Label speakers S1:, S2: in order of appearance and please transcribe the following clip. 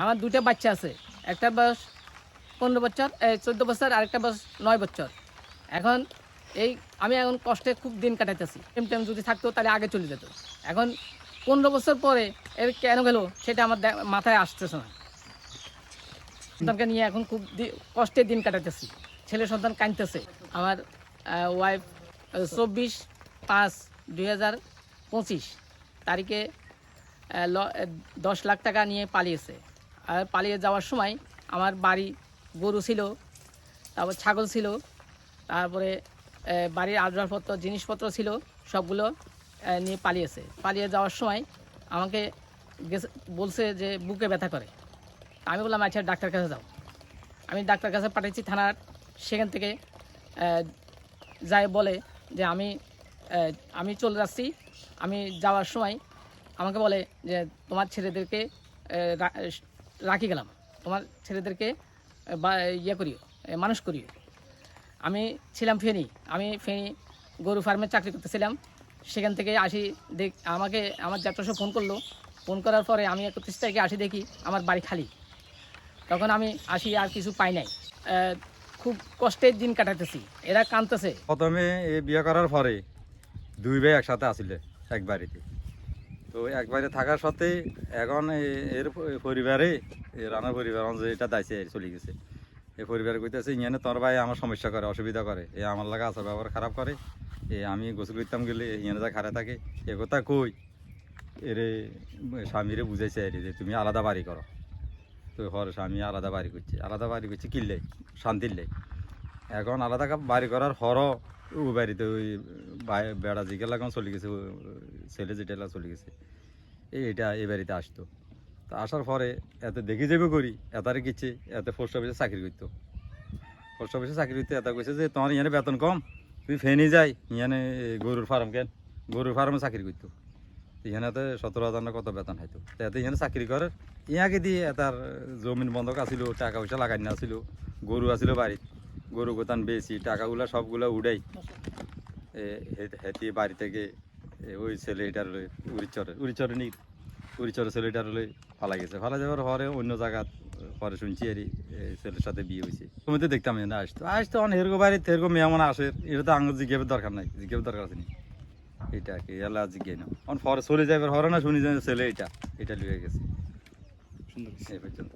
S1: আমার দুটো বাচ্চা আছে, একটা বয়স 15 বছর 14 বছর, আরেকটা বয়স 9 বছর। এখন আমি এখন কষ্টে খুব দিন কাটাইতেছি। টাইম যদি থাকতো তাহলে আগে চলে যেত। এখন 15 বছর পরে এর কেন গেল সেটা আমার মাথায় আসতেছে না। সন্তানকে নিয়ে এখন খুব কষ্টে দিন কাটাইতেছি। ছেলে সন্তান কাঁদতেছে। আমার ওয়াইফ 24/5/2025 তারিখে 10 লাখ টাকা নিয়ে পালিয়েছে। আর পালিয়ে যাওয়ার সময় আমার বাড়ি গরু ছিল, তারপর ছাগল ছিল, তারপরে বাড়ির আসবাবপত্র জিনিসপত্র ছিল, সবগুলো নিয়ে পালিয়েছে। পালিয়ে যাওয়ার সময় আমাকে বলছে যে বুকে ব্যথা করে। আমি বললাম আচ্ছা ডাক্তার কাছে যাও। আমি ডাক্তার কাছে পাঠিয়েছি থানার। সেখান থেকে যাই বলে যে আমি চলে যাচ্ছি। আমি যাওয়ার সময় আমাকে বলে যে তোমার ছেলেদেরকে রাখি গেলাম, তোমার ছেলেদেরকে করিও, মানুষ করিও। আমি ছিলাম ফেনী। আমি ফেনী গরু ফার্মে চাকরি করতেছিলাম। সেখান থেকে আসি আমার জ্যাঠা ফোন করলো। ফোন করার পরে আমি 31 তারিখে আসি, দেখি আমার বাড়ি খালি। তখন আমি আসি, আর কিছু পাই নাই। খুব কষ্টের দিন কাটাতেছি। এরা কাঁদতেছে।
S2: প্রথমে এই বিয়ে করার পরে 2 ভাই একসাথে আসলে এক বাড়িতে। তো এক বাড়িতে থাকার সাথে এখন এর পরিবারে রানার পরিবার যে এটা দায়িত্বে চলে গেছে। এই পরিবারে কইতেছে ইয়ানে তোর ভাই আমার সমস্যা করে, অসুবিধা করে, আমার লাগা আচার ব্যবহার খারাপ করে, আমি গোসল করতাম গেলে ইয়ানে যা খারাপ থাকে। এ কথা কই এরে স্বামীরে বুঝাইছে যে তুমি আলাদা বাড়ি করো। তো হর স্বামী আলাদা বাড়ি করছে কিনলে শান্তির লেই। এখন আলাদা বাড়ি করার ও বাড়িতে ওই বেড়া জিগেলা এখন চলে গেছে, ছেলে যেটা চলে গেছে, এই বাড়িতে আসতো। তা আসার পরে এত দেখে যাবে করি এতারে কিচ্ছে, এত পোস্ট অফিসে চাকরি করতো। পোস্ট অফিসে চাকরি করতে এত কইছে যে তোমার ইয়ানে বেতন কম, তুই ফেনি যাই ইয়ানে গরুর ফার্ম গরুর ফার্মে চাকরি করতো। এখানে 17,000 না কত বেতন হয়তো। এতে এখানে চাকরি করে ইয়াকে দিয়ে তার জমিন বন্ধক আসিল, টাকা পয়সা লাগাই না আসিল, গরু আসিল বাড়িত, গরু গোতান বেশি টাকাগুলা সবগুলা উড়াই হেঁটে বাড়ি থেকে ওই ছেলেটার উড়িচরে ছেলেটার ফালা গেছে। ফালা যাওয়ার পরে অন্য জায়গা পরে শুনছি আর ছেলের সাথে বিয়ে হয়েছে। তুমি তো দেখতাম না, আসতো অন হেরগো বাড়িতে হেরগো মেয়ে মনে আসে, এটা তো আঙুল জিজ্ঞাবের দরকার নাই, জিজ্ঞাবের দরকার আছে নি। এটা কি এলা জিজ্ঞাই না পরে চলে যাবে হরে না শুনি ছেলে এটা লিয়ে গেছে সুন্দর এই পর্যন্ত।